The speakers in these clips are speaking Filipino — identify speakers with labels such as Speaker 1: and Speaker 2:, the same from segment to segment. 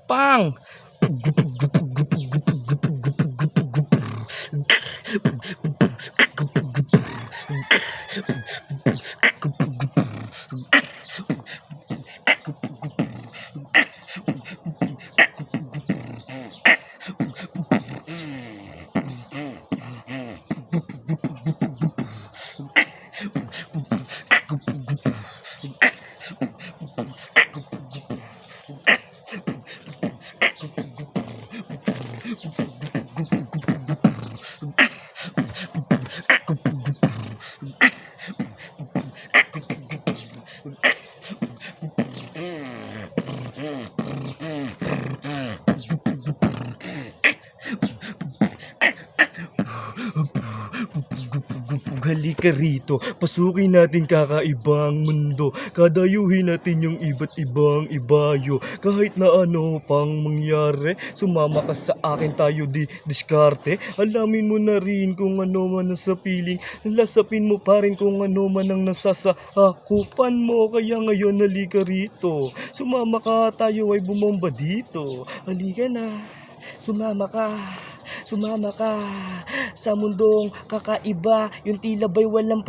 Speaker 1: Pang! Halika rito, pasukin natin kakaibang mundo. Kadayuhin natin yung iba't ibang ibayo. Kahit na ano pang mangyari, sumama ka sa akin, tayo di diskarte. Alamin mo na rin kung ano man ang sa piling. Lasapin mo pa rin kung ano man ang nasasakupan mo. Kaya ngayon halika rito, sumama ka, tayo ay bumomba dito. Halika na, sumama ka. Sumama ka sa mundong kakaiba, yung tila ba'y walang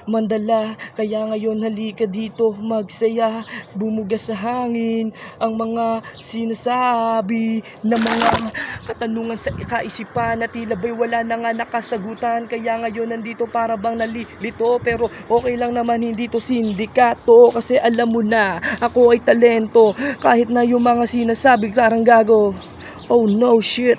Speaker 1: mandala. Kaya ngayon halika dito, magsaya, bumuga sa hangin ang mga sinasabi na mga katanungan sa kaisipan na tila ba'y wala na nga nakasagutan. Kaya ngayon nandito para bang nalilito, pero okay lang naman hindi to sindikato. Kasi alam mo na, ako ay talento, kahit na yung mga sinasabi parang gago. Oh no shit.